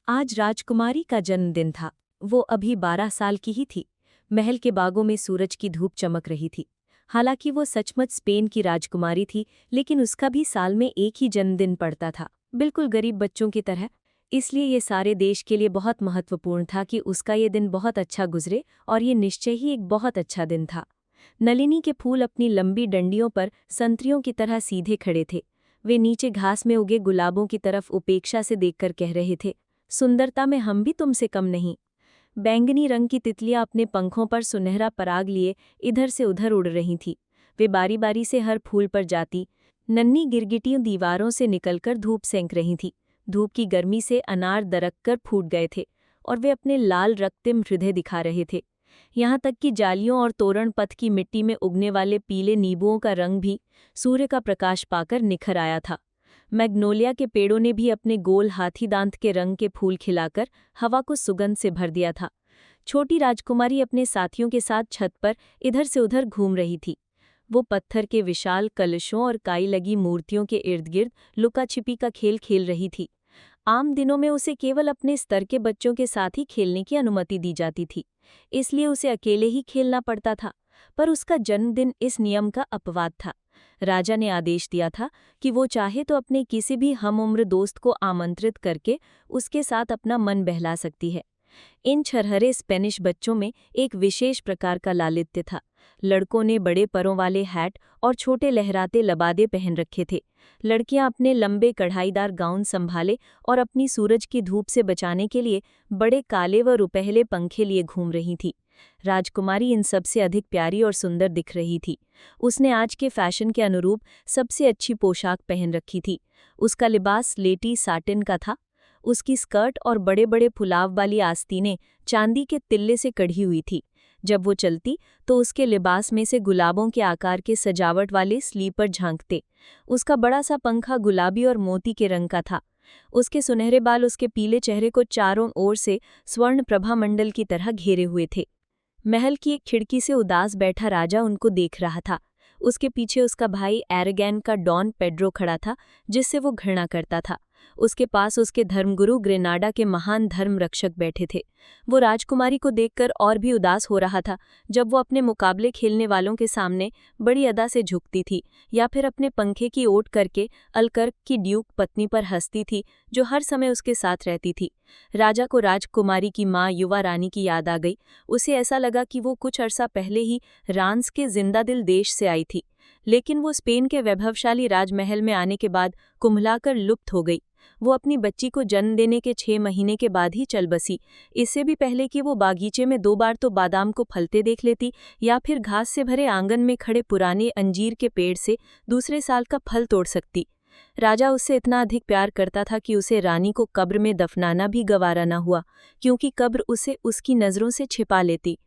आज राजकुमारी का जन्मदिन था। वो अभी 12 साल की ही थी। महल के बागों में सूरज की धूप चमक रही थी। हालांकि वो सचमुच स्पेन की राजकुमारी थी, लेकिन उसका भी साल में एक ही जन्मदिन पड़ता था, बिल्कुल गरीब बच्चों की तरह। इसलिए ये सारे देश के लिए बहुत महत्वपूर्ण था कि उसका ये दिन बहुत अच्छा गुजरे, और ये निश्चय ही एक बहुत अच्छा दिन था। नलिनी के फूल अपनी लंबी डंडियों पर संतरियों की तरह सीधे खड़े थे। वे नीचे घास में उगे गुलाबों की तरफ उपेक्षा से देखकर कह रहे थे, सुंदरता में हम भी तुमसे कम नहीं। बैंगनी रंग की तितलियां अपने पंखों पर सुनहरा पराग लिए इधर से उधर उड़ रही थीं। वे बारी बारी से हर फूल पर जाती। नन्ही गिरगिटियों दीवारों से निकलकर धूप सेंक रही थी। धूप की गर्मी से अनार दरक कर फूट गए थे, और वे अपने लाल रक्तिम हृदय दिखा रहे थे। यहाँ तक कि जालियों और तोरण पथ की मिट्टी में उगने वाले पीले नींबुओं का रंग भी सूर्य का प्रकाश पाकर निखर आया था। मैग्नोलिया के पेड़ों ने भी अपने गोल हाथी दांत के रंग के फूल खिलाकर हवा को सुगंध से भर दिया था। छोटी राजकुमारी अपने साथियों के साथ छत पर इधर से उधर घूम रही थी। वो पत्थर के विशाल कलशों और काई लगी मूर्तियों के इर्द गिर्द लुका छिपी का खेल खेल रही थी। आम दिनों में उसे केवल अपने स्तर के बच्चों के साथ ही खेलने की अनुमति दी जाती थी, इसलिए उसे अकेले ही खेलना पड़ता था। पर उसका जन्मदिन इस नियम का अपवाद था। राजा ने आदेश दिया था कि वो चाहे तो अपने किसी भी हमउम्र दोस्त को आमंत्रित करके उसके साथ अपना मन बहला सकती है। इन छरहरे स्पेनिश बच्चों में एक विशेष प्रकार का लालित्य था। लड़कों ने बड़े परों वाले हैट और छोटे लहराते लबादे पहन रखे थे। लड़कियां अपने लंबे कढ़ाईदार गाउन संभाले और अपनी सूरज की धूप से बचाने के लिए बड़े काले व रुपहले पंखे लिए घूम रही थी। राजकुमारी इन सबसे अधिक प्यारी और सुंदर दिख रही थी। उसने आज के फैशन के अनुरूप सबसे अच्छी पोशाक पहन रखी थी। उसका लिबास लेटी साटिन का था। उसकी स्कर्ट और बड़े बड़े फुलाव वाली आस्तीनें चांदी के तिल्ले से कढ़ी हुई थी। जब वो चलती तो उसके लिबास में से गुलाबों के आकार के सजावट वाले स्लीपर झांकते। उसका बड़ा सा पंखा गुलाबी और मोती के रंग का था। उसके सुनहरे बाल उसके पीले चेहरे को चारों ओर से स्वर्ण प्रभा मंडल की तरह घेरे हुए थे। महल की एक खिड़की से उदास बैठा राजा उनको देख रहा था। उसके पीछे उसका भाई एरेगैन का डॉन पेड्रो खड़ा था, जिससे वो घृणा करता था। उसके पास उसके धर्मगुरु ग्रेनाडा के महान धर्म रक्षक बैठे थे। वो राजकुमारी को देखकर और भी उदास हो रहा था। जब वो अपने मुकाबले खेलने वालों के सामने बड़ी अदा से झुकती थी, या फिर अपने पंखे की ओट करके अलकर्क की ड्यूक पत्नी पर हंसती थी, जो हर समय उसके साथ रहती थी। राजा को राजकुमारी की माँ युवा रानी की याद आ गई। उसे ऐसा लगा कि वो कुछ अरसा पहले ही रांस के जिंदादिल देश से आई थी, लेकिन वो स्पेन के वैभवशाली राजमहल में आने के बाद कुम्हलाकर लुप्त हो गई। वो अपनी बच्ची को जन्म देने के 6 महीने के बाद ही चल बसी, इससे भी पहले कि वो बागीचे में 2 बार तो बादाम को फलते देख लेती, या फिर घास से भरे आंगन में खड़े पुराने अंजीर के पेड़ से दूसरे साल का फल तोड़ सकती। राजा उससे इतना अधिक प्यार करता था कि उसे रानी को कब्र में दफनाना भी गवारा न हुआ, क्योंकि कब्र उसे उसकी नज़रों से छिपा लेती।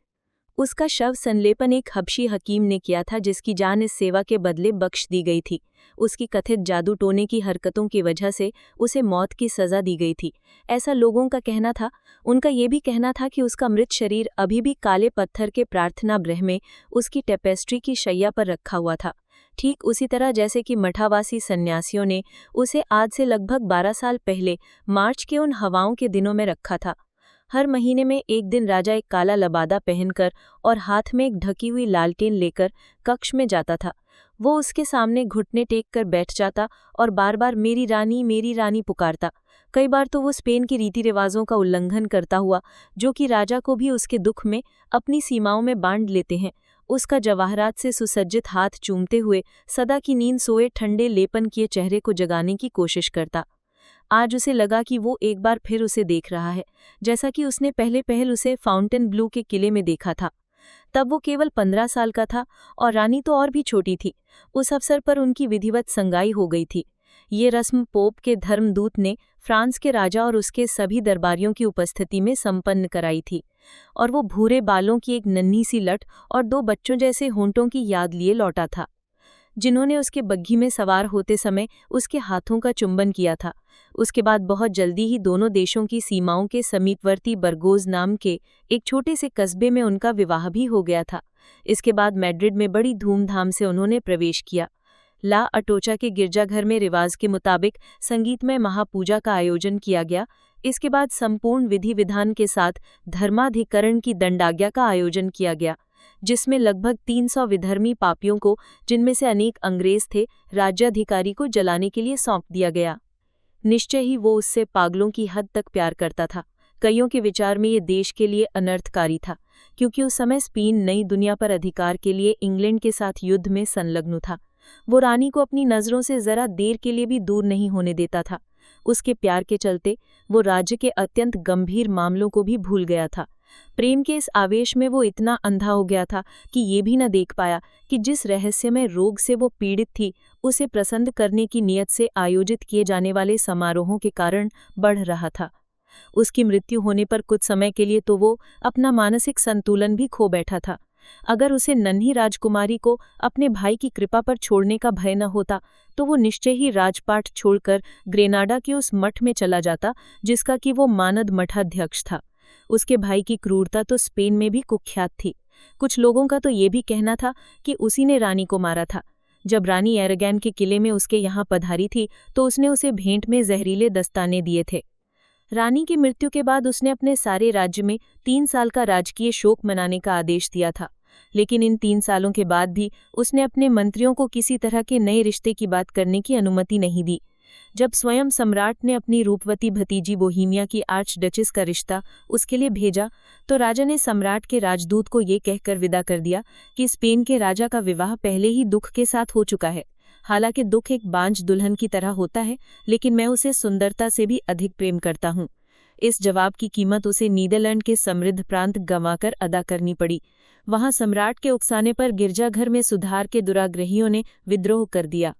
उसका शव संलेपन एक हबशी हकीम ने किया था, जिसकी जान इस सेवा के बदले बख्श दी गई थी। उसकी कथित जादू टोने की हरकतों की वजह से उसे मौत की सज़ा दी गई थी, ऐसा लोगों का कहना था। उनका ये भी कहना था कि उसका मृत शरीर अभी भी काले पत्थर के प्रार्थना गृह में उसकी टेपेस्ट्री की शैया पर रखा हुआ था, ठीक उसी तरह जैसे कि मठावासी सन्यासियों ने उसे आज से लगभग 12 साल पहले मार्च के उन हवाओं के दिनों में रखा था। हर महीने में एक दिन राजा एक काला लबादा पहनकर और हाथ में एक ढकी हुई लालटेन लेकर कक्ष में जाता था। वो उसके सामने घुटने टेक कर बैठ जाता और बार बार मेरी रानी पुकारता। कई बार तो वो स्पेन के रीति रिवाजों का उल्लंघन करता हुआ, जो कि राजा को भी उसके दुख में अपनी सीमाओं में बांध लेते हैं, उसका जवाहरात से सुसज्जित हाथ चूमते हुए सदा की नींद सोए ठंडे लेपन किए चेहरे को जगाने की कोशिश करता। आज उसे लगा कि वो एक बार फिर उसे देख रहा है, जैसा कि उसने पहले उसे फाउंटेन ब्लू के किले में देखा था। तब वो केवल 15 साल का था और रानी तो और भी छोटी थी। उस अवसर पर उनकी विधिवत संगाई हो गई थी। ये रस्म पोप के धर्मदूत ने फ्रांस के राजा और उसके सभी दरबारियों की उपस्थिति में संपन्न कराई थी, और वो भूरे बालों की एक नन्ही सी लट और 2 बच्चों जैसे होंठों की याद लिए लौटा था, जिन्होंने उसके बग्घी में सवार होते समय उसके हाथों का चुंबन किया था। उसके बाद बहुत जल्दी ही दोनों देशों की सीमाओं के समीपवर्ती बरगोज नाम के एक छोटे से कस्बे में उनका विवाह भी हो गया था। इसके बाद मैड्रिड में बड़ी धूमधाम से उन्होंने प्रवेश किया। ला अटोचा के गिरजाघर में रिवाज के मुताबिक संगीतमय महापूजा का आयोजन किया गया। इसके बाद संपूर्ण विधि विधान के साथ धर्माधिकरण की दंडाज्ञा का आयोजन किया गया, जिसमें लगभग 300 विधर्मी पापियों को, जिनमें से अनेक अंग्रेज थे, राज्याधिकारी को जलाने के लिए सौंप दिया गया। निश्चय ही वो उससे पागलों की हद तक प्यार करता था। कईयों के विचार में ये देश के लिए अनर्थकारी था, क्योंकि उस समय स्पेन नई दुनिया पर अधिकार के लिए इंग्लैंड के साथ युद्ध में संलग्न था। वो रानी को अपनी नज़रों से जरा देर के लिए भी दूर नहीं होने देता था। उसके प्यार के चलते वो राज्य के अत्यंत गंभीर मामलों को भी भूल गया था। प्रेम के इस आवेश में वो इतना अंधा हो गया था कि ये भी न देख पाया कि जिस रहस्यमय रोग से वो पीड़ित थी, उसे प्रसन्न करने की नीयत से आयोजित किए जाने वाले समारोहों के कारण बढ़ रहा था। उसकी मृत्यु होने पर कुछ समय के लिए तो वो अपना मानसिक संतुलन भी खो बैठा था। अगर उसे नन्ही राजकुमारी को अपने भाई की कृपा पर छोड़ने का भय न होता, तो वो निश्चय ही राजपाट छोड़कर ग्रेनाडा के उस मठ में चला जाता जिसका कि वो मानद मठाध्यक्ष था। उसके भाई की क्रूरता तो स्पेन में भी कुख्यात थी। कुछ लोगों का तो ये भी कहना था कि उसी ने रानी को मारा था। जब रानी एरेगन के किले में उसके यहाँ पधारी थी, तो उसने उसे भेंट में जहरीले दस्ताने दिए थे। रानी की मृत्यु के बाद उसने अपने सारे राज्य में 3 साल का राजकीय शोक मनाने का आदेश दिया था, लेकिन इन 3 सालों के बाद भी उसने अपने मंत्रियों को किसी तरह के नए रिश्ते की बात करने की अनुमति नहीं दी। जब स्वयं सम्राट ने अपनी रूपवती भतीजी बोहीमिया की आर्च डचेस का रिश्ता उसके लिए भेजा, तो राजा ने सम्राट के राजदूत को ये कहकर विदा कर दिया कि स्पेन के राजा का विवाह पहले ही दुख के साथ हो चुका है। हालांकि दुख एक बांझ दुल्हन की तरह होता है, लेकिन मैं उसे सुंदरता से भी अधिक प्रेम करता हूँ। इस जवाब की कीमत उसे नीदरलैंड के समृद्ध प्रांत गंवाकर अदा करनी पड़ी। वहां सम्राट के उकसाने पर गिरजाघर में सुधार के दुराग्रहियों ने विद्रोह कर दिया।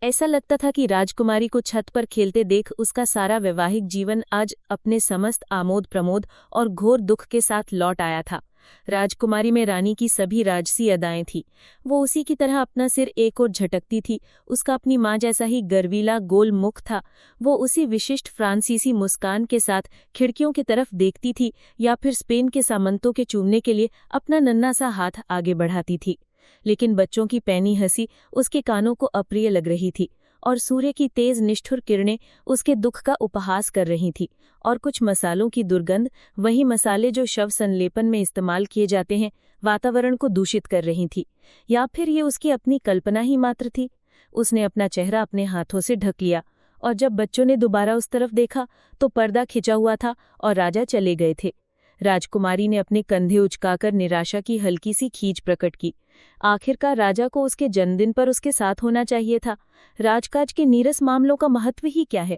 ऐसा लगता था कि राजकुमारी को छत पर खेलते देख उसका सारा वैवाहिक जीवन आज अपने समस्त आमोद प्रमोद और घोर दुख के साथ लौट आया था। राजकुमारी में रानी की सभी राजसी अदाएं थीं। वो उसी की तरह अपना सिर एक ओर झटकती थी। उसका अपनी माँ जैसा ही गर्वीला गोल मुख था। वो उसी विशिष्ट फ्रांसीसी मुस्कान के साथ खिड़कियों की तरफ देखती थी या फिर स्पेन के सामंतों के चूमने के लिए अपना नन्हा सा हाथ आगे बढ़ाती थी। लेकिन बच्चों की पैनी हंसी उसके कानों को अप्रिय लग रही थी और सूर्य की तेज निष्ठुर किरणें उसके दुख का उपहास कर रही थी, और कुछ मसालों की दुर्गंध, वही मसाले जो शव संलेपन में इस्तेमाल किए जाते हैं, वातावरण को दूषित कर रही थी। या फिर ये उसकी अपनी कल्पना ही मात्र थी। उसने अपना चेहरा अपने हाथों से ढक लिया, और जब बच्चों ने दोबारा उस तरफ देखा तो पर्दा खिंचा हुआ था और राजा चले गए थे। राजकुमारी ने अपने कंधे उचकाकर निराशा की हल्की सी खींच प्रकट की। आखिरकार राजा को उसके जन्मदिन पर उसके साथ होना चाहिए था। राजकाज के नीरस मामलों का महत्व ही क्या है?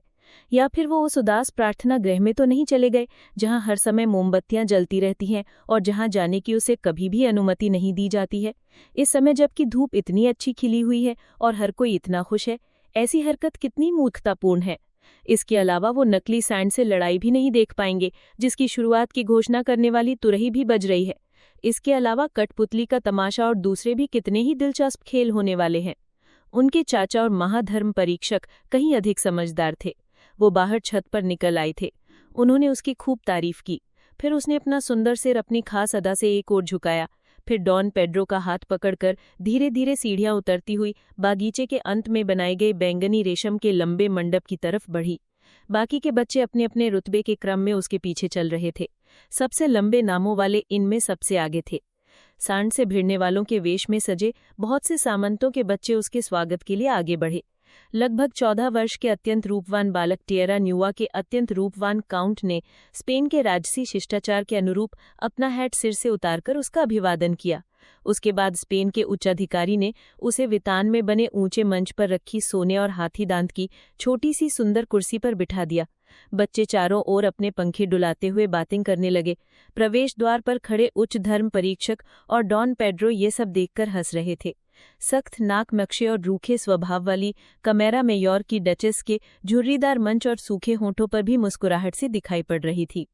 या फिर वो उस उदास प्रार्थना गृह में तो नहीं चले गए, जहां हर समय मोमबत्तियां जलती रहती हैं और जहां जाने की उसे कभी भी अनुमति नहीं दी जाती है? इस समय जबकि धूप इतनी अच्छी खिली हुई है और हर कोई इतना खुश है, ऐसी हरकत कितनी मूर्खतापूर्ण है। इसके अलावा वो नकली सैंड से लड़ाई भी नहीं देख पाएंगे, जिसकी शुरुआत की घोषणा करने वाली तुरही भी बज रही है। इसके अलावा कठपुतली का तमाशा और दूसरे भी कितने ही दिलचस्प खेल होने वाले हैं। उनके चाचा और महाधर्म परीक्षक कहीं अधिक समझदार थे। वो बाहर छत पर निकल आए थे। उन्होंने उसकी खूब तारीफ की। फिर उसने अपना सुंदर सिर अपनी खास अदा से एक ओर झुकाया। फिर डॉन पेड्रो का हाथ पकड़कर धीरे धीरे सीढ़ियां उतरती हुई बागीचे के अंत में बनाए गए बैंगनी रेशम के लंबे मंडप की तरफ बढ़ी। बाकी के बच्चे अपने अपने रुतबे के क्रम में उसके पीछे चल रहे थे। सबसे लंबे नामों वाले इनमें सबसे आगे थे। सांड से भिड़ने वालों के वेश में सजे बहुत से सामंतों के बच्चे उसके स्वागत के लिए आगे बढ़े। लगभग 14 वर्ष के अत्यंत रूपवान बालक टिएरा न्यूआ के अत्यंत रूपवान काउंट ने स्पेन के राजसी शिष्टाचार के अनुरूप अपना हैट सिर से उतारकर उसका अभिवादन किया। उसके बाद स्पेन के उच्चाधिकारी ने उसे वितान में बने ऊंचे मंच पर रखी सोने और हाथी दांत की छोटी सी सुंदर कुर्सी पर बिठा दिया। बच्चे चारों ओर अपने पंखे डुलाते हुए बातें करने लगे। प्रवेश द्वार पर खड़े उच्च धर्म परीक्षक और डॉन पेड्रो ये सब देखकर हंस रहे थे। सख्त नाक नक्शे और रूखे स्वभाव वाली कमेरा मेयोर की डचेस के झुर्रीदार मंच और सूखे होंठों पर भी मुस्कुराहट से दिखाई पड़ रही थी।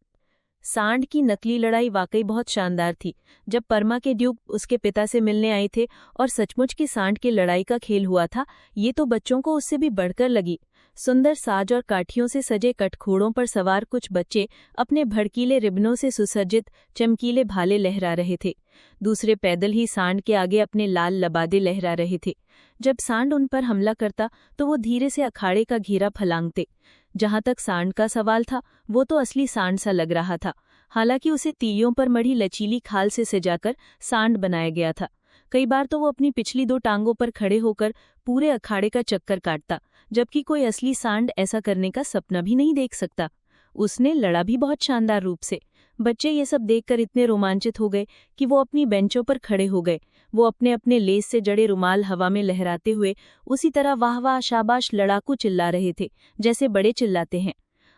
सांड की नकली लड़ाई वाकई बहुत शानदार थी। जब परमा के ड्यूक उसके पिता से मिलने आए थे और सचमुच की सांड की लड़ाई का खेल हुआ था, ये तो बच्चों को उससे भी बढ़कर लगी। सुंदर साज और काठियों से सजे कठघोड़ों पर सवार कुछ बच्चे अपने भड़कीले रिबनों से सुसज्जित चमकीले भाले लहरा रहे थे। दूसरे पैदल ही सांड के आगे अपने लाल लबादे लहरा रहे थे। जब सांड उन पर हमला करता तो वो धीरे से अखाड़े का घेरा फलांगते। जहां तक सांड का सवाल था, वो तो असली सांड सा लग रहा था। हालांकि उसे तीलियों पर मढ़ी लचीली खाल से सजाकर सांड बनाया गया था। कई बार तो वो अपनी पिछली 2 टांगों पर खड़े होकर पूरे अखाड़े का चक्कर काटता, जबकि कोई असली सांड ऐसा करने का सपना भी नहीं देख सकता। उसने लड़ा भी बहुत शानदार रूप से। बच्चे ये सब देखकर इतने रोमांचित हो गए कि वो अपनी बेंचों पर खड़े हो गए। वो अपने अपने लेस से जड़े रुमाल हवा में लहराते हुए उसी तरह वाह वाह शाबाश लड़ाकू चिल्ला रहे थे, जैसे बड़े चिल्लाते हैं।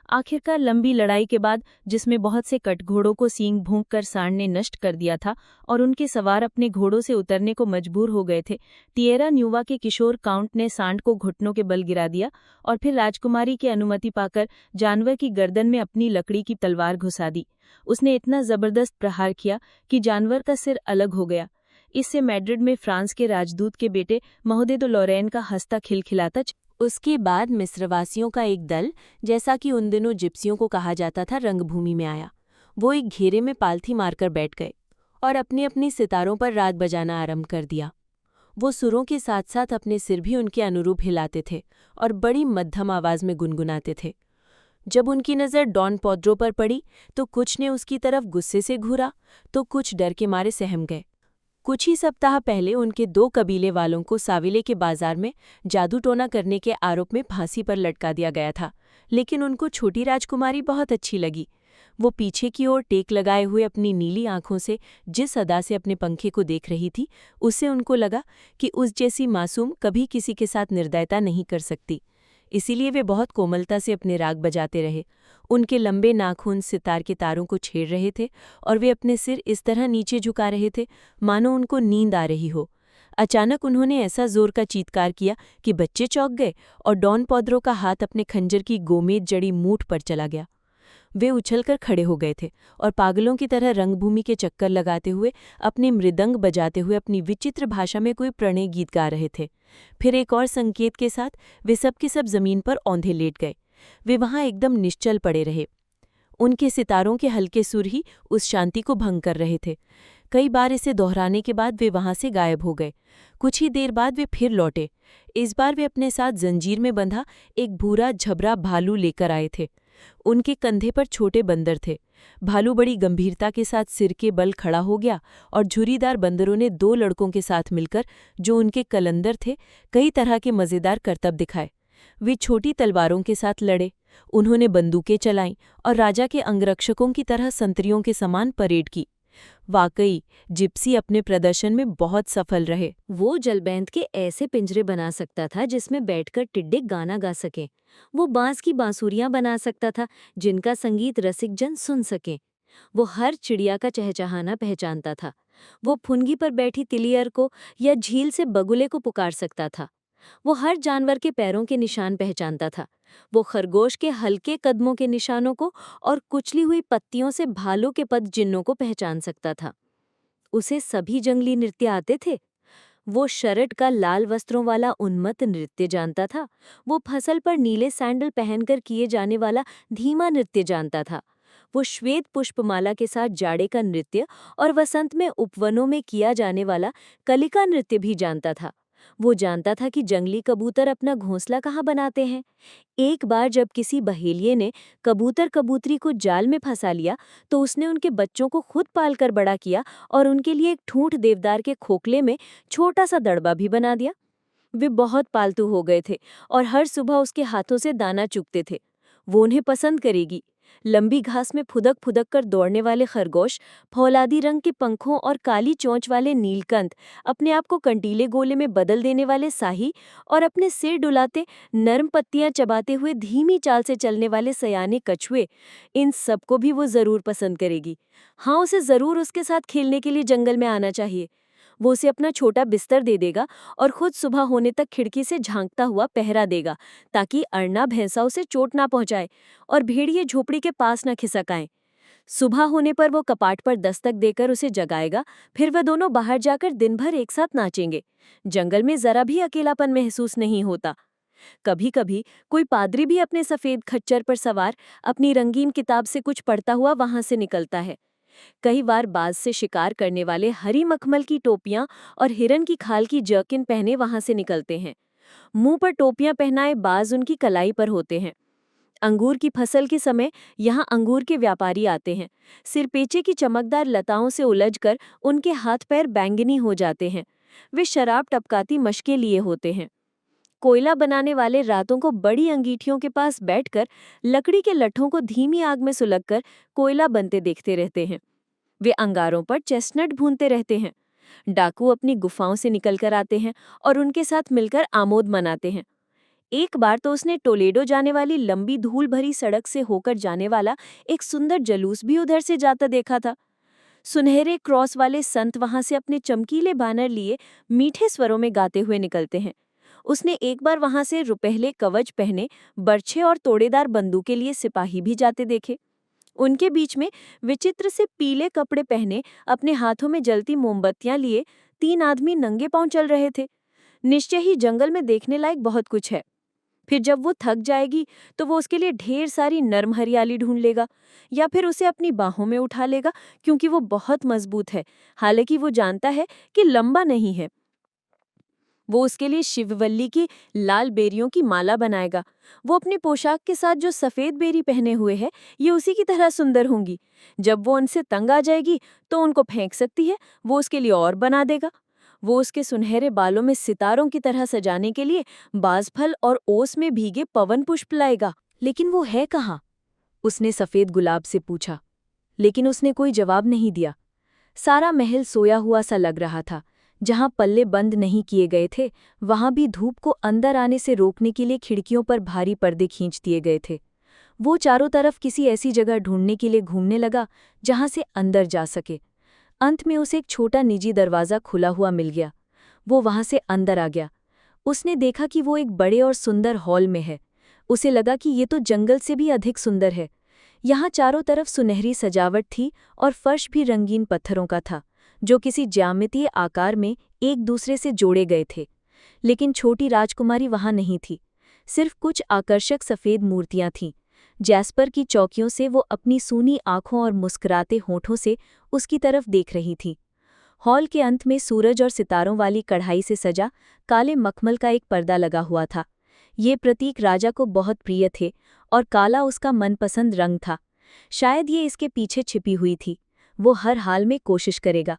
आखिरकार लंबी लड़ाई के बाद, जिसमें बहुत से कटघोड़ों को सींग भोंक कर सांड ने नष्ट कर दिया था और उनके सवार अपने घोड़ों से उतरने को मजबूर हो गए थे, टिएरा न्यूवा के किशोर काउंट ने सांड को घुटनों के बल गिरा दिया और फिर राजकुमारी की अनुमति पाकर जानवर की गर्दन में अपनी लकड़ी की तलवार घुसा दी। उसने इतना जबरदस्त प्रहार किया कि जानवर का सिर अलग हो गया। इससे मैड्रिड में फ्रांस के राजदूत के बेटे महोदय दो लॉरेन का हंसता खिलखिलाता। उसके बाद मिस्रवासियों का एक दल, जैसा कि उन दिनों जिप्सियों को कहा जाता था, रंगभूमि में आया। वो एक घेरे में पालथी मारकर बैठ गए और अपनी अपनी सितारों पर राग बजाना आरंभ कर दिया। वो सुरों के साथ साथ अपने सिर भी उनके अनुरूप हिलाते थे और बड़ी मध्यम आवाज में गुनगुनाते थे। जब उनकी नज़र डॉन पोड्रो पर पड़ी तो कुछ ने उसकी तरफ गुस्से से घूरा तो कुछ डर के मारे सहम गए। कुछ ही सप्ताह पहले उनके 2 कबीले वालों को साविले के बाजार में जादू टोना करने के आरोप में फांसी पर लटका दिया गया था, लेकिन उनको छोटी राजकुमारी बहुत अच्छी लगी। वो पीछे की ओर टेक लगाए हुए अपनी नीली आंखों से जिस अदा से अपने पंखे को देख रही थी, उससे उनको लगा कि उस जैसी मासूम कभी किसी के साथ निर्दयता नहीं कर सकती। इसीलिए वे बहुत कोमलता से अपने राग बजाते रहे। उनके लंबे नाखून सितार के तारों को छेड़ रहे थे और वे अपने सिर इस तरह नीचे झुका रहे थे मानो उनको नींद आ रही हो। अचानक उन्होंने ऐसा जोर का चीत्कार किया कि बच्चे चौंक गए और डॉन पोड्रो का हाथ अपने खंजर की गोमेद जड़ी मूठ पर चला गया। वे उछलकर खड़े हो गए थे और पागलों की तरह रंगभूमि के चक्कर लगाते हुए अपने मृदंग बजाते हुए अपनी विचित्र भाषा में कोई प्रणय गीत गा रहे थे। फिर एक और संकेत के साथ वे सब के सब जमीन पर औंधे लेट गए। वे वहां एकदम निश्चल पड़े रहे। उनके सितारों के हल्के सुर ही उस शांति को भंग कर रहे थे। कई बार इसे दोहराने के बाद वे वहां से गायब हो गए। कुछ ही देर बाद वे फिर लौटे। इस बार वे अपने साथ जंजीर में बंधा एक भूरा झबरा भालू लेकर आए थे। उनके कंधे पर छोटे बंदर थे। भालू बड़ी गंभीरता के साथ सिर के बल खड़ा हो गया और झुर्रीदार बंदरों ने 2 लड़कों के साथ मिलकर, जो उनके कलंदर थे, कई तरह के मज़ेदार करतब दिखाए। वे छोटी तलवारों के साथ लड़े, उन्होंने बंदूकें चलाईं और राजा के अंगरक्षकों की तरह संतरियों के समान परेड की। वाकई जिप्सी अपने प्रदर्शन में बहुत सफल रहे। वो जलबैंत के ऐसे पिंजरे बना सकता था जिसमें बैठकर टिड्डे गाना गा सकें। वो बांस की बांसुरियां बना सकता था जिनका संगीत रसिक जन सुन सकें। वो हर चिड़िया का चहचहाना पहचानता था। वो फुनगी पर बैठी तिलियर को या झील से बगुले को पुकार सकता था। वो हर जानवर के पैरों के निशान पहचानता था। वो खरगोश के हल्के कदमों के निशानों को और कुचली हुई पत्तियों से भालू के पद चिन्हों को पहचान सकता था। उसे सभी जंगली नृत्य आते थे। वो शरट का लाल वस्त्रों वाला उन्मत्त नृत्य जानता था। वो फसल पर नीले सैंडल पहनकर किए जाने वाला धीमा नृत्य जानता था। वो श्वेत पुष्पमाला के साथ जाड़े का नृत्य और वसंत में उपवनों में किया जाने वाला कलिका नृत्य भी जानता था। वो जानता था कि जंगली कबूतर अपना घोंसला कहाँ बनाते हैं। एक बार जब किसी बहेलिये ने कबूतर कबूतरी को जाल में फंसा लिया तो उसने उनके बच्चों को खुद पालकर बड़ा किया और उनके लिए एक ठूंठ देवदार के खोखले में छोटा सा दड़बा भी बना दिया। वे बहुत पालतू हो गए थे और हर सुबह उसके हाथों से दाना चुगते थे। वो उन्हें पसंद करेगी। लंबी घास में फुदक फुदक कर दौड़ने वाले खरगोश, फौलादी रंग के पंखों और काली चोंच वाले नीलकंठ, अपने आप को कंटीले गोले में बदल देने वाले साही और अपने सिर डुलाते नरम पत्तियां चबाते हुए धीमी चाल से चलने वाले सयाने कछुए, इन सबको भी वो जरूर पसंद करेगी। हाँ, उसे जरूर उसके साथ खेलने के लिए जंगल में आना चाहिए। वो उसे अपना छोटा बिस्तर दे देगा और खुद सुबह होने तक खिड़की से झांकता हुआ पहरा देगा ताकि अरना भैंसा उसे चोट ना पहुंचाए और भेड़िए झोपड़ी के पास न खिसक आएं। सुबह होने पर वो कपाट पर दस्तक देकर उसे जगाएगा। फिर वह दोनों बाहर जाकर दिन भर एक साथ नाचेंगे। जंगल में जरा भी अकेलापन महसूस नहीं होता। कभी कभी कोई पादरी भी अपने सफेद खच्चर पर सवार अपनी रंगीन किताब से कुछ पढ़ता हुआ वहां से निकलता है। कई बार बाज से शिकार करने वाले हरी मखमल की टोपियां और हिरन की खाल की जर्किन पहने वहां से निकलते हैं। मुंह पर टोपियां पहनाए बाज उनकी कलाई पर होते हैं। अंगूर की फसल के समय यहाँ अंगूर के व्यापारी आते हैं। सिरपेचे की चमकदार लताओं से उलझकर उनके हाथ पैर बैंगनी हो जाते हैं। वे शराब टपकाती मशकें लिए होते हैं। कोयला बनाने वाले रातों को बड़ी अंगीठियों के पास बैठकर लकड़ी के लट्ठों को धीमी आग में सुलगकर कोयला बनते देखते रहते हैं। वे अंगारों पर चेस्टनट भूनते रहते हैं। डाकू अपनी गुफाओं से निकलकर आते हैं और उनके साथ मिलकर आमोद मनाते हैं। एक बार तो उसने टोलेडो जाने वाली लंबी धूल भरी सड़क से होकर जाने वाला एक सुंदर जलूस भी उधर से जाता देखा था। सुनहरे क्रॉस वाले संत वहां से अपने चमकीले बैनर लिए मीठे स्वरों में गाते हुए निकलते हैं। उसने एक बार वहां से रुपहले कवच पहने बर्छे और तोड़ेदार बंदूकें लिए सिपाही भी जाते देखे। उनके बीच में विचित्र से पीले कपड़े पहने अपने हाथों में जलती मोमबत्तियां लिए 3 आदमी नंगे पांव चल रहे थे। निश्चय ही जंगल में देखने लायक बहुत कुछ है। फिर जब वो थक जाएगी तो वो उसके लिए ढेर सारी नर्म हरियाली ढूंढ लेगा या फिर उसे अपनी बाहों में उठा लेगा, क्योंकि वो बहुत मजबूत है। हालांकि वो जानता है कि लंबा नहीं है। वो उसके लिए शिववल्ली की लाल बेरियों की माला बनाएगा। वो अपनी पोशाक के साथ जो सफेद बेरी पहने हुए है ये उसी की तरह सुंदर होंगी। जब वो उनसे तंग आ जाएगी तो उनको फेंक सकती है, वो उसके लिए और बना देगा। वो उसके सुनहरे बालों में सितारों की तरह सजाने के लिए बाजफल और ओस में भीगे पवन पुष्प लाएगा। लेकिन वो है कहाँ? उसने सफेद गुलाब से पूछा, लेकिन उसने कोई जवाब नहीं दिया। सारा महल सोया हुआ सा लग रहा था। जहां पल्ले बंद नहीं किए गए थे वहां भी धूप को अंदर आने से रोकने के लिए खिड़कियों पर भारी पर्दे खींच दिए गए थे। वो चारों तरफ किसी ऐसी जगह ढूंढने के लिए घूमने लगा जहां से अंदर जा सके। अंत में उसे एक छोटा निजी दरवाज़ा खुला हुआ मिल गया। वो वहां से अंदर आ गया। उसने देखा कि वो एक बड़े और सुंदर हॉल में है। उसे लगा कि ये तो जंगल से भी अधिक सुंदर है। यहाँ चारों तरफ सुनहरी सजावट थी और फर्श भी रंगीन पत्थरों का था, जो किसी ज्यामितीय आकार में एक दूसरे से जोड़े गए थे। लेकिन छोटी राजकुमारी वहां नहीं थी। सिर्फ कुछ आकर्षक सफ़ेद मूर्तियां थीं। जैस्पर की चौकियों से वो अपनी सूनी आंखों और मुस्कुराते होठों से उसकी तरफ देख रही थी। हॉल के अंत में सूरज और सितारों वाली कढ़ाई से सजा काले मखमल का एक पर्दा लगा हुआ था। ये प्रतीक राजा को बहुत प्रिय थे और काला उसका मनपसंद रंग था। शायद ये इसके पीछे छिपी हुई थी। वो हर हाल में कोशिश करेगा।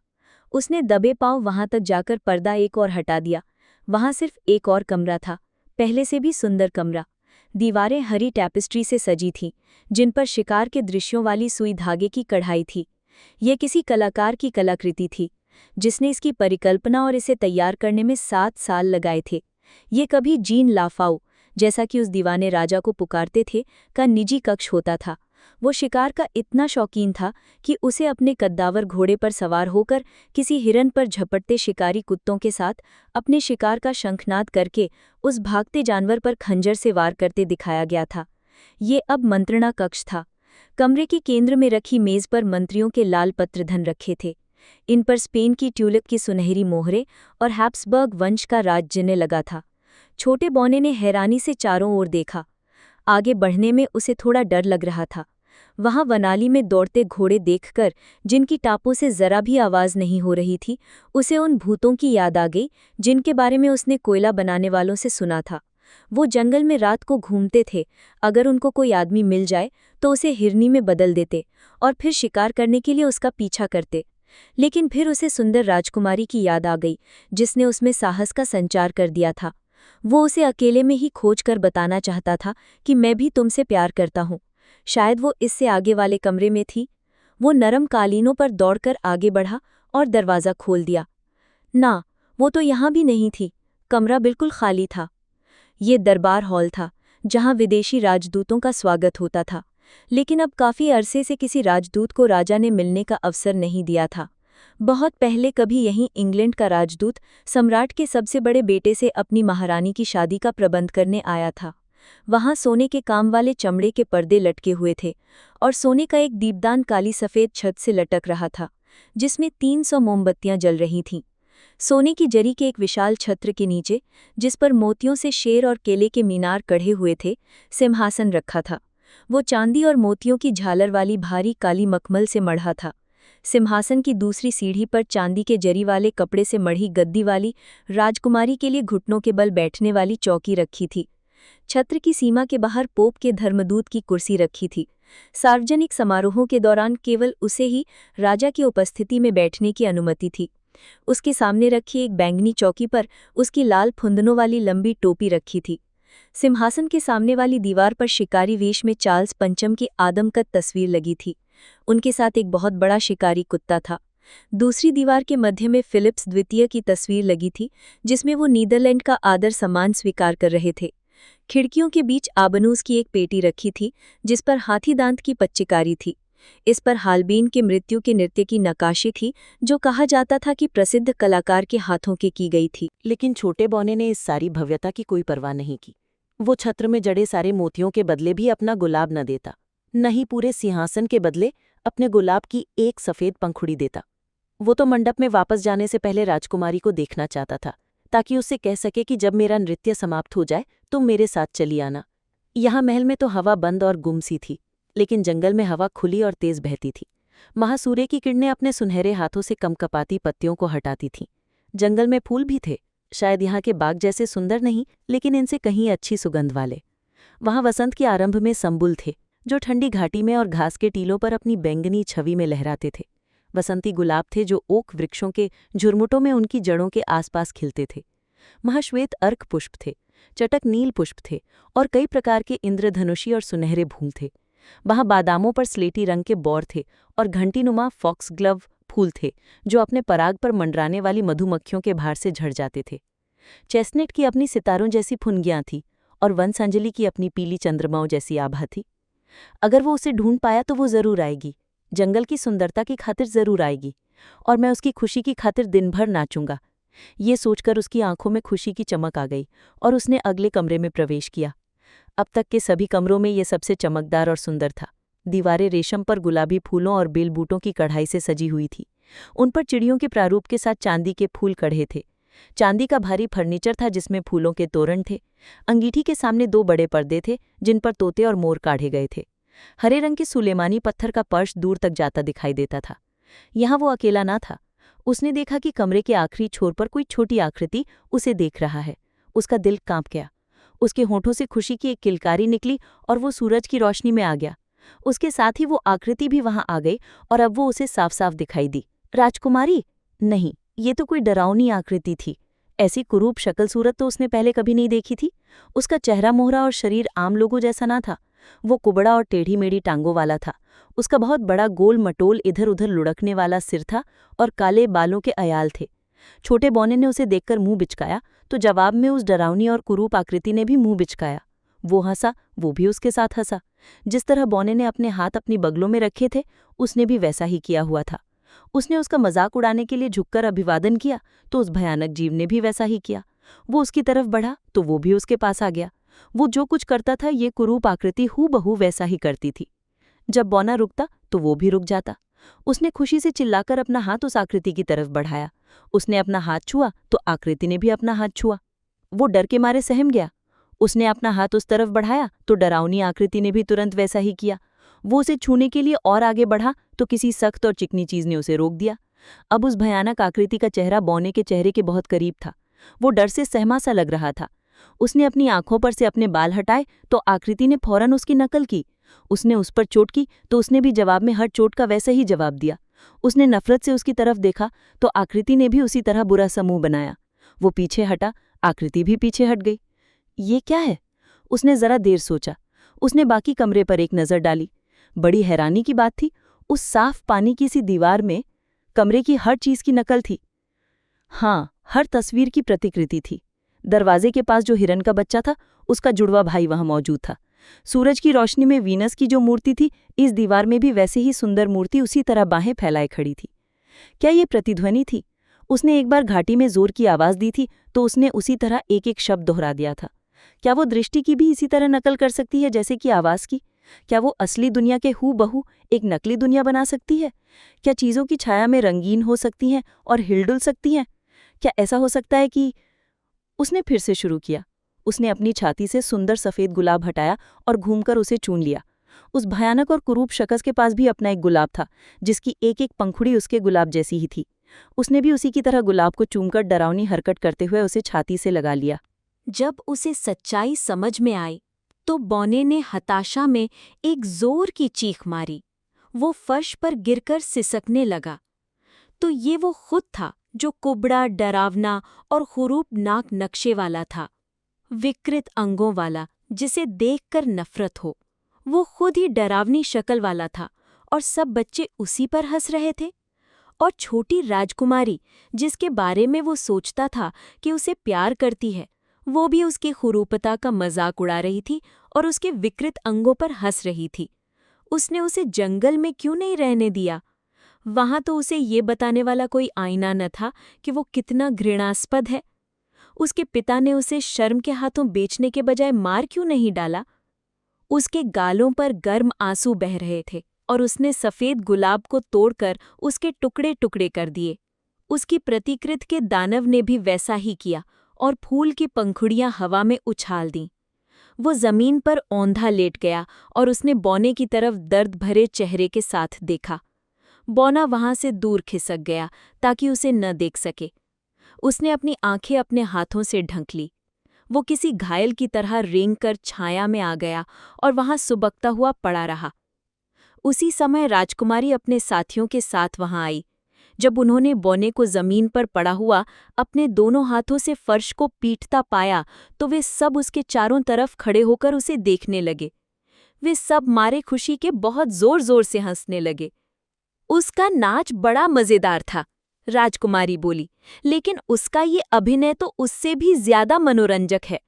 उसने दबे पांव वहां तक जाकर पर्दा एक और हटा दिया। वहां सिर्फ एक और कमरा था, पहले से भी सुंदर कमरा। दीवारें हरी टैपेस्ट्री से सजी थीं, जिन पर शिकार के दृश्यों वाली सुई धागे की कढ़ाई थी। ये किसी कलाकार की कलाकृति थी, जिसने इसकी परिकल्पना और इसे तैयार करने में 7 साल लगाए थे। ये कभी जीन लाफाओ, जैसा कि उस दीवाने राजा को पुकारते थे, का निजी कक्ष होता था। वो शिकार का इतना शौकीन था कि उसे अपने कद्दावर घोड़े पर सवार होकर किसी हिरन पर झपटते शिकारी कुत्तों के साथ अपने शिकार का शंखनाद करके उस भागते जानवर पर खंजर से वार करते दिखाया गया था। ये अब मंत्रणा कक्ष था। कमरे के केंद्र में रखी मेज पर मंत्रियों के लाल पत्रधन रखे थे। इन पर स्पेन की ट्यूलिप की सुनहरी मोहरे और हैप्सबर्ग वंश का राज जिने लगा था। छोटे बौने ने हैरानी से चारों ओर देखा। आगे बढ़ने में उसे थोड़ा डर लग रहा था। वहां वनाली में दौड़ते घोड़े देखकर, जिनकी टापों से जरा भी आवाज नहीं हो रही थी, उसे उन भूतों की याद आ गई जिनके बारे में उसने कोयला बनाने वालों से सुना था। वो जंगल में रात को घूमते थे। अगर उनको कोई आदमी मिल जाए तो उसे हिरनी में बदल देते और फिर शिकार करने के लिए उसका पीछा करते। लेकिन फिर उसे सुंदर राजकुमारी की याद आ गई, जिसने उसमें साहस का संचार कर दिया था। वो उसे अकेले में ही खोज कर बताना चाहता था कि मैं भी तुमसे प्यार करता हूँ। शायद वो इससे आगे वाले कमरे में थी। वो नरम कालीनों पर दौड़कर आगे बढ़ा और दरवाज़ा खोल दिया। ना, वो तो यहाँ भी नहीं थी। कमरा बिल्कुल खाली था। ये दरबार हॉल था, जहाँ विदेशी राजदूतों का स्वागत होता था। लेकिन अब काफ़ी अरसे से किसी राजदूत को राजा ने मिलने का अवसर नहीं दिया था। बहुत पहले कभी यहीं इंग्लैंड का राजदूत सम्राट के सबसे बड़े बेटे से अपनी महारानी की शादी का प्रबंध करने आया था। वहां सोने के काम वाले चमड़े के पर्दे लटके हुए थे और सोने का एक दीपदान काली सफ़ेद छत से लटक रहा था, जिसमें 300 मोमबत्तियां जल रही थीं। सोने की जरी के एक विशाल छत्र के नीचे, जिस पर मोतियों से शेर और केले के मीनार कढ़े हुए थे, सिंहासन रखा था। वो चांदी और मोतियों की झालर वाली भारी काली मखमल से मढ़ा था। सिंहासन की दूसरी सीढ़ी पर चांदी के जरी वाले कपड़े से मढ़ी गद्दी वाली राजकुमारी के लिए घुटनों के बल बैठने वाली चौकी रखी थी। छत्र की सीमा के बाहर पोप के धर्मदूत की कुर्सी रखी थी। सार्वजनिक समारोहों के दौरान केवल उसे ही राजा की उपस्थिति में बैठने की अनुमति थी। उसके सामने रखी एक बैंगनी चौकी पर उसकी लाल फुंदनों वाली लंबी टोपी रखी थी। सिंहासन के सामने वाली दीवार पर शिकारी वेश में चार्ल्स पंचम की आदमकद तस्वीर लगी थी। उनके साथ एक बहुत बड़ा शिकारी कुत्ता था। दूसरी दीवार के मध्य में फिलिप्स द्वितीय की तस्वीर लगी थी, जिसमें वो नीदरलैंड का आदर सम्मान स्वीकार कर रहे थे। खिड़कियों के बीच आबनूस की एक पेटी रखी थी, जिस पर हाथी दांत की पच्चीकारी थी। इस पर हालबीन के मृत्यु के नृत्य की नक्काशी थी, जो कहा जाता था कि प्रसिद्ध कलाकार के हाथों के की गई थी। लेकिन छोटे बौने ने इस सारी भव्यता की कोई परवाह नहीं की। वो छत्र में जड़े सारे मोतियों के बदले भी अपना गुलाब न देता, न ही पूरे सिंहासन के बदले अपने गुलाब की एक सफेद पंखुड़ी देता। वो तो मंडप में वापस जाने से पहले राजकुमारी को देखना चाहता था, ताकि उससे कह सके कि जब मेरा नृत्य समाप्त हो जाए तुम मेरे साथ चली आना। यहाँ महल में तो हवा बंद और गुम सी थी, लेकिन जंगल में हवा खुली और तेज बहती थी। महासूर्य की किरणें अपने सुनहरे हाथों से कमकपाती पत्तियों को हटाती थीं। जंगल में फूल भी थे, शायद यहाँ के बाग जैसे सुंदर नहीं, लेकिन इनसे कहीं अच्छी सुगंध वाले। वहाँ वसंत के आरंभ में संबुल थे, जो ठंडी घाटी में और घास के टीलों पर अपनी बैंगनी छवि में लहराते थे। बसंती गुलाब थे, जो ओक वृक्षों के झुरमुटों में उनकी जड़ों के आसपास खिलते थे। महाश्वेत अर्क पुष्प थे, चटक नील पुष्प थे, और कई प्रकार के इंद्रधनुषी और सुनहरे फूल थे। वहाँ बादामों पर स्लेटी रंग के बौर थे और घंटीनुमा फॉक्सग्लव फूल थे, जो अपने पराग पर मंडराने वाली मधुमक्खियों के भार से झड़ जाते थे। चेस्टनट की अपनी सितारों जैसी फुनगियां थी, और वनसंजली की अपनी पीली चंद्रमाओं जैसी आभा थी। अगर वो उसे ढूंढ पाया तो वो जरूर आएगी, जंगल की सुंदरता की खातिर जरूर आएगी, और मैं उसकी खुशी की खातिर दिन भर नाचूंगा। ये सोचकर उसकी आंखों में खुशी की चमक आ गई, और उसने अगले कमरे में प्रवेश किया। अब तक के सभी कमरों में ये सबसे चमकदार और सुंदर था। दीवारें रेशम पर गुलाबी फूलों और बेलबूटों की कढ़ाई से सजी हुई थी। उन पर चिड़ियों के प्रारूप के साथ चांदी के फूल कढ़े थे। चांदी का भारी फर्नीचर था, जिसमें फूलों के तोरण थे। अंगीठी के सामने 2 बड़े पर्दे थे, जिन पर तोते और मोर काढ़े गए थे। हरे रंग के सुलेमानी पत्थर का फर्श दूर तक जाता दिखाई देता था। यहाँ वो अकेला ना था। उसने देखा कि कमरे के आखिरी छोर पर कोई छोटी आकृति उसे देख रहा है। उसका दिल कांप गया। उसके होठों से खुशी की एक किलकारी निकली और वो सूरज की रोशनी में आ गया। उसके साथ ही वो आकृति भी वहां आ गई, और अब वो उसे साफ साफ दिखाई दी। राजकुमारी? नहीं, ये तो कोई डरावनी आकृति थी। ऐसी कुरूप शक्ल सूरत तो उसने पहले कभी नहीं देखी थी। उसका चेहरा मोहरा और शरीर आम लोगों जैसा ना था। वो कुबड़ा और टेढ़ी मेढ़ी टांगों वाला था। उसका बहुत बड़ा गोल मटोल इधर उधर लुढ़कने वाला सिर था, और काले बालों के अयाल थे। छोटे बौने ने उसे देखकर मुंह बिचकाया, तो जवाब में उस डरावनी और कुरूप आकृति ने भी मुंह बिचकाया। वो हंसा, वो भी उसके साथ हंसा। जिस तरह बौने ने अपने हाथ अपनी बगलों में रखे थे, उसने भी वैसा ही किया हुआ था। उसने उसका मजाक उड़ाने के लिए झुककर अभिवादन किया, तो उस भयानक जीव ने भी वैसा ही किया। वो उसकी तरफ बढ़ा तो वो भी उसके पास आ गया। वो जो कुछ करता था, ये कुरूप आकृति हूबहू वैसा ही करती थी। जब बौना रुकता तो वो भी रुक जाता। उसने खुशी से चिल्लाकर अपना हाथ उस आकृति की तरफ बढ़ाया। उसने अपना हाथ छुआ तो आकृति ने भी अपना हाथ छुआ। वो डर के मारे सहम गया। उसने अपना हाथ उस तरफ बढ़ाया तो डरावनी आकृति ने भी तुरंत वैसा ही किया। वो उसे छूने के लिए और आगे बढ़ा तो किसी सख्त और चिकनी चीज ने उसे रोक दिया। अब उस भयानक आकृति का चेहरा बौने के चेहरे के बहुत करीब था। वो डर से सहमा सा लग रहा था। उसने अपनी आंखों पर से अपने बाल हटाए तो आकृति ने फौरन उसकी नकल की। उसने उस पर चोट की तो उसने भी जवाब में हर चोट का वैसा ही जवाब दिया। उसने नफरत से उसकी तरफ देखा तो आकृति ने भी उसी तरह बुरा सा मुंह बनाया। वो पीछे हटा, आकृति भी पीछे हट गई। ये क्या है? उसने जरा देर सोचा। उसने बाकी कमरे पर एक नजर डाली। बड़ी हैरानी की बात थी, उस साफ पानी की सी दीवार में कमरे की हर चीज की नकल थी। हाँ, हर तस्वीर की प्रतिकृति थी। दरवाजे के पास जो हिरन का बच्चा था, उसका जुड़वा भाई वहां मौजूद था। सूरज की रोशनी में वीनस की जो मूर्ति थी, इस दीवार में भी वैसे ही सुंदर मूर्ति उसी तरह बाहें फैलाए खड़ी थी। क्या ये प्रतिध्वनि थी? उसने एक बार घाटी में जोर की आवाज दी थी तो उसने उसी तरह एक एक शब्द दोहरा दिया था। क्या वो दृष्टि की भी इसी तरह नकल कर सकती है जैसे कि आवाज की? क्या वो असली दुनिया के हूबहू एक नकली दुनिया बना सकती है? क्या चीजों की छाया में रंगीन हो सकती हैं और हिलडुल सकती हैं? क्या ऐसा हो सकता है कि... उसने फिर से शुरू किया। उसने अपनी छाती से सुंदर सफेद गुलाब हटाया और घूमकर उसे चून लिया। उस भयानक और कुरूप शख्स के पास भी अपना एक गुलाब था, जिसकी एक एक पंखुड़ी उसके गुलाब जैसी ही थी। उसने भी उसी की तरह गुलाब को चूमकर डरावनी हरकत करते हुए उसे छाती से लगा लिया। जब उसे सच्चाई समझ में आई तो बौने ने हताशा में एक जोर की चीख मारी। वो फर्श पर गिरकर सिसकने लगा। तो ये वो खुद था जो कुबड़ा, डरावना और खूरूपनाक नक्शे वाला था, विकृत अंगों वाला, जिसे देखकर नफरत हो। वो खुद ही डरावनी शक्ल वाला था और सब बच्चे उसी पर हंस रहे थे। और छोटी राजकुमारी, जिसके बारे में वो सोचता था कि उसे प्यार करती है, वो भी उसकी खुरूपता का मजाक उड़ा रही थी और उसके विकृत अंगों पर हंस रही थी। उसने उसे जंगल में क्यों नहीं रहने दिया? वहां तो उसे ये बताने वाला कोई आईना न था कि वो कितना घृणास्पद है। उसके पिता ने उसे शर्म के हाथों बेचने के बजाय मार क्यों नहीं डाला? उसके गालों पर गर्म आंसू बह रहे थे और उसने सफेद गुलाब को तोड़कर उसके टुकड़े टुकड़े कर दिए। उसकी प्रतिकृत के दानव ने भी वैसा ही किया और फूल की पंखुड़ियां हवा में उछाल दीं। वो जमीन पर औंधा लेट गया और उसने बौने की तरफ दर्द भरे चेहरे के साथ देखा। बौना वहां से दूर खिसक गया ताकि उसे न देख सके। उसने अपनी आंखें अपने हाथों से ढंक ली। वो किसी घायल की तरह रेंगकर छाया में आ गया और वहां सुबकता हुआ पड़ा रहा। उसी समय राजकुमारी अपने साथियों के साथ वहां आई। जब उन्होंने बौने को जमीन पर पड़ा हुआ अपने दोनों हाथों से फर्श को पीटता पाया तो वे सब उसके चारों तरफ खड़े होकर उसे देखने लगे। वे सब मारे खुशी के बहुत जोर जोर से हंसने लगे। उसका नाच बड़ा मजेदार था, राजकुमारी बोली, लेकिन उसका ये अभिनय तो उससे भी ज्यादा मनोरंजक है।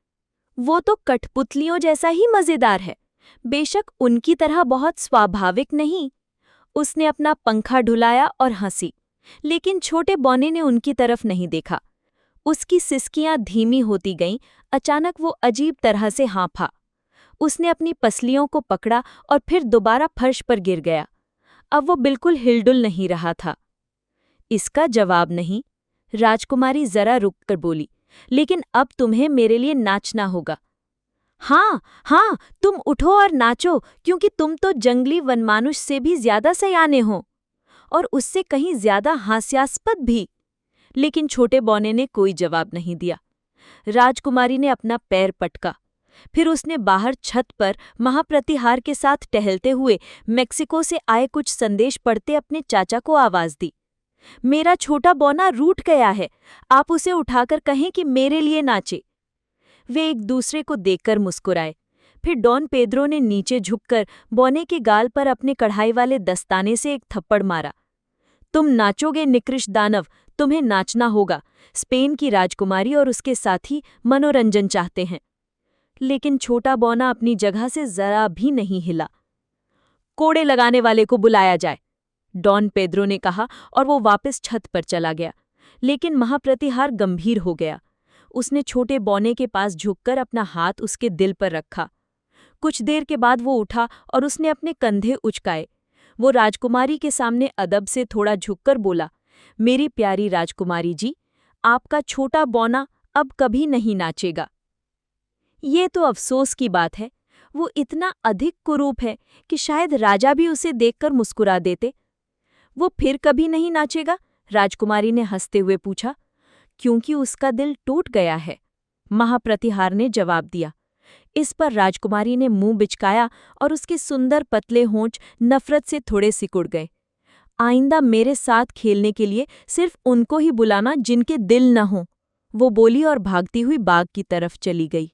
वो तो कठपुतलियों जैसा ही मजेदार है, बेशक उनकी तरह बहुत स्वाभाविक नहीं। उसने अपना पंखा ढुलाया और हंसी, लेकिन छोटे बौने ने उनकी तरफ नहीं देखा। उसकी सिसकियां धीमी होती गईं। अचानक वो अजीब तरह से हाँफा। उसने अपनी पसलियों को पकड़ा और फिर दोबारा फर्श पर गिर गया। अब वो बिल्कुल हिलडुल नहीं रहा था। इसका जवाब नहीं, राजकुमारी जरा रुककर बोली, लेकिन अब तुम्हें मेरे लिए नाचना होगा। हाँ हाँ, तुम उठो और नाचो, क्योंकि तुम तो जंगली वनमानुष से भी ज्यादा सयाने हो और उससे कहीं ज्यादा हास्यास्पद भी। लेकिन छोटे बौने ने कोई जवाब नहीं दिया। राजकुमारी ने अपना पैर पटका। फिर उसने बाहर छत पर महाप्रतिहार के साथ टहलते हुए मेक्सिको से आए कुछ संदेश पढ़ते अपने चाचा को आवाज दी। मेरा छोटा बौना रूठ गया है, आप उसे उठाकर कहें कि मेरे लिए नाचे। वे एक दूसरे को देखकर मुस्कुराए। फिर डॉन पेद्रो ने नीचे झुककर बौने के गाल पर अपने कढ़ाई वाले दस्ताने से एक थप्पड़ मारा। तुम नाचोगे निकृष्ट दानव, तुम्हें नाचना होगा। स्पेन की राजकुमारी और उसके साथी मनोरंजन चाहते हैं। लेकिन छोटा बौना अपनी जगह से जरा भी नहीं हिला। कोड़े लगाने वाले को बुलाया जाए, डॉन पेद्रो ने कहा और वो वापस छत पर चला गया। लेकिन महाप्रतिहार गंभीर हो गया। उसने छोटे बौने के पास झुककर अपना हाथ उसके दिल पर रखा। कुछ देर के बाद वो उठा और उसने अपने कंधे उचकाए। वो राजकुमारी के सामने अदब से थोड़ा झुककर बोला, मेरी प्यारी राजकुमारी जी, आपका छोटा बौना अब कभी नहीं नाचेगा। ये तो अफसोस की बात है। वो इतना अधिक कुरूप है कि शायद राजा भी उसे देखकर मुस्कुरा देते। वो फिर कभी नहीं नाचेगा? राजकुमारी ने हंसते हुए पूछा। क्योंकि उसका दिल टूट गया है, महाप्रतिहार ने जवाब दिया। इस पर राजकुमारी ने मुंह बिचकाया और उसके सुंदर पतले होंठ नफरत से थोड़े सिकुड़ गए। आइंदा मेरे साथ खेलने के लिए सिर्फ उनको ही बुलाना जिनके दिल न हों, वो बोली और भागती हुई बाग की तरफ चली गई।